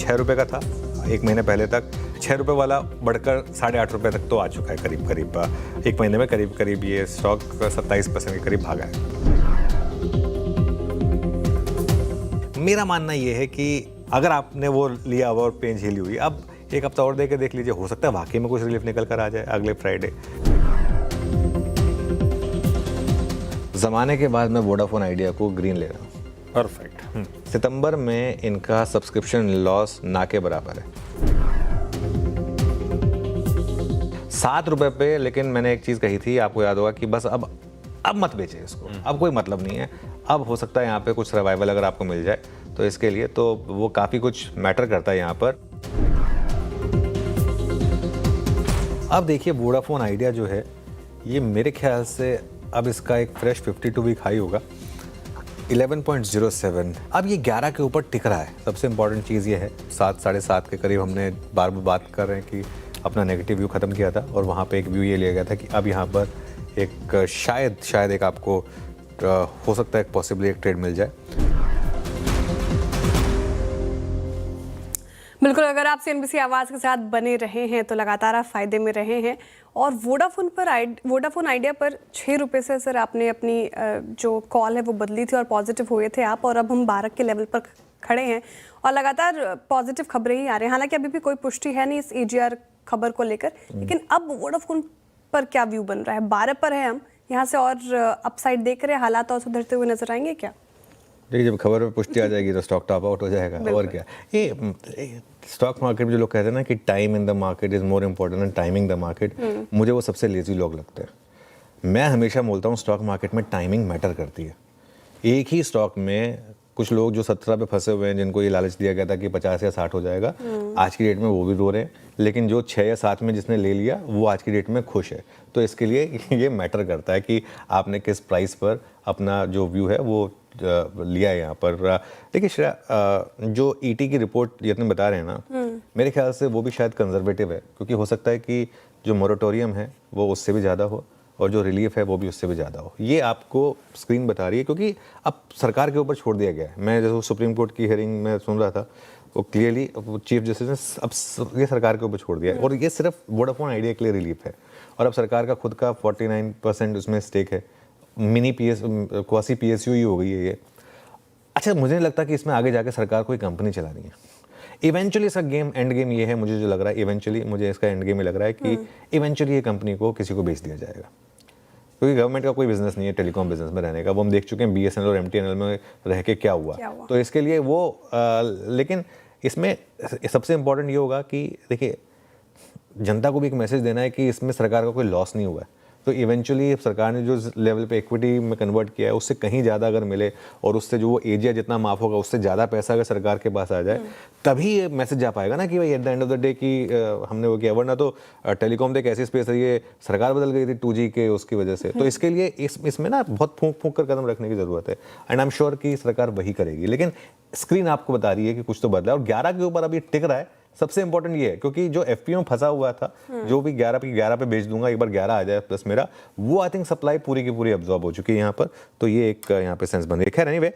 ₹6 का था एक महीने पहले तक, ₹6 वाला बढ़कर ₹8.5 तक तो आ चुका है करीब करीब। एक महीने में करीब करीब ये स्टॉक 27% के करीब भागा है। मेरा मानना ये है कि अगर आपने वो लिया हुआ और पेन झेली हुई, अब एक हफ्ता और दे के देख लीजिए, हो सकता है वाकई में कुछ रिलीफ निकल कर आ जाए अगले फ्राइडे। ज़माने के बाद मैं वोडाफोन आइडिया को ग्रीन ले रहा हूँ। परफेक्ट। सितंबर में इनका सब्सक्रिप्शन लॉस ना के बराबर है, ₹7 पे। लेकिन मैंने एक चीज़ कही थी, आपको याद होगा कि बस अब मत बेचें इसको, अब कोई मतलब नहीं है। अब हो सकता है यहाँ पे कुछ सर्वाइवल अगर आपको मिल जाए तो इसके लिए तो वो काफ़ी कुछ मैटर करता है यहाँ पर। अब देखिए वोडाफोन आइडिया जो है ये मेरे ख्याल से अब इसका एक फ्रेश 52 वीक हाई होगा 11.07। अब ये 11 के ऊपर टिक रहा है। सबसे इम्पॉर्टेंट चीज़ ये है 7 साढ़े 7 के करीब हमने बार बात कर रहे हैं कि अपना नेगेटिव व्यू ख़त्म किया था और वहाँ पे एक व्यू ये लिया गया था कि अब यहाँ पर एक शायद एक आपको हो सकता है एक पॉसिबली एक ट्रेड मिल जाए। बिल्कुल, अगर आप CNBC आवाज़ के साथ बने रहे हैं तो लगातार आप फायदे में रहे हैं। और वोडाफोन आइडिया पर ₹6 से सर आपने अपनी जो कॉल है वो बदली थी और पॉजिटिव हुए थे आप, और अब हम 12 के लेवल पर खड़े हैं और लगातार पॉजिटिव खबरें ही आ रही हैं। हालांकि अभी भी कोई पुष्टि है नहीं इस AGR खबर को लेकर, लेकिन अब वोडाफोन पर क्या व्यू बन रहा है? 12 पर है हम, यहाँ से और अपसाइड देख रहे हैं, हालात और सुधरते हुए नजर आएंगे क्या? देखिए जब खबर में पुष्टि आ जाएगी तो स्टॉक टॉप आउट हो जाएगा। और क्या, ये स्टॉक मार्केट में जो लोग कहते हैं ना कि time in the market is more important then timing the market, मुझे वो सबसे लेजी लोग लगते हैं। मैं हमेशा बोलता हूँ स्टॉक मार्केट में टाइमिंग मैटर करती है। एक ही स्टॉक में कुछ लोग जो 17 पे फंसे हुए हैं, जिनको ये लालच दिया गया था कि 50 या 60 हो जाएगा, आज की डेट में वो भी रो रहे हैं। लेकिन जो 6 या 7 में जिसने ले लिया वो आज की डेट में खुश है। तो इसके लिए ये मैटर करता है कि आपने किस प्राइस पर अपना जो व्यू है वो लिया है यहाँ पर। देखिए श्रेया, जो ET की रिपोर्ट यत्न बता रहे हैं ना, मेरे ख्याल से वो भी शायद कंजर्वेटिव है, क्योंकि हो सकता है कि जो मोरेटोरियम है वो उससे भी ज़्यादा हो और जो रिलीफ है वो भी उससे भी ज़्यादा हो। ये आपको स्क्रीन बता रही है, क्योंकि अब सरकार के ऊपर छोड़ दिया गया है। मैं जैसे सुप्रीम कोर्ट की हियरिंग में सुन रहा था, वो क्लियरली चीफ जस्टिस ने अब ये सरकार के ऊपर छोड़ दिया है और ये सिर्फ वोडाफोन आइडिया के लिए रिलीफ है। और अब सरकार का खुद का 49% उसमें स्टेक है। मिनी क्वासी PSU ही हो गई है ये। अच्छा, मुझे नहीं लगता कि इसमें आगे जाके सरकार कोई कंपनी चलानी है। इवेंचुअली इसका एंड गेम ये है, मुझे जो लग रहा है, इवेंचुअली मुझे इसका एंड गेम ये लग रहा है कि इवेंचुअली ये कंपनी को किसी को बेच दिया जाएगा, क्योंकि गवर्नमेंट का कोई बिजनेस नहीं है टेलीकॉम बिजनेस में रहने का। वो हम देख चुके हैं BSNL और MTNL में रह के क्या हुआ। तो इसके लिए वो लेकिन इसमें सबसे इम्पोर्टेंट ये होगा कि देखिए जनता को भी एक मैसेज देना है कि इसमें सरकार का कोई लॉस नहीं हुआ है। तो इवेंचुअली सरकार ने जो लेवल पे इक्विटी में कन्वर्ट किया है उससे कहीं ज़्यादा अगर मिले और उससे जो वो AGR जितना माफ़ होगा उससे ज़्यादा पैसा अगर सरकार के पास आ जाए, तभी ये मैसेज जा पाएगा ना कि भाई at the end of the day कि हमने वो किया। वरना तो टेलीकॉम तो एक ऐसी स्पेस है, ये सरकार बदल गई थी 2G के उसकी वजह से। तो इसके लिए इसमें ना बहुत फूंक कर कदम रखने की ज़रूरत है, एंड आई एम श्योर कि सरकार वही करेगी। लेकिन स्क्रीन आपको बता रही है कि कुछ तो बदला है और 11 के ऊपर अभी टिक रहा है। सबसे इंपॉर्टेंट ये है, क्योंकि जो FPO में फंसा हुआ था, जो भी 11 पे बेच दूंगा, एक बार 11 आ जाए प्लस मेरा, वो आई थिंक सप्लाई पूरी की पूरी अब्जॉर्ब हो चुकी है यहाँ पर। तो ये एक यहाँ पे सेंस बन रही है। खैर एनीवे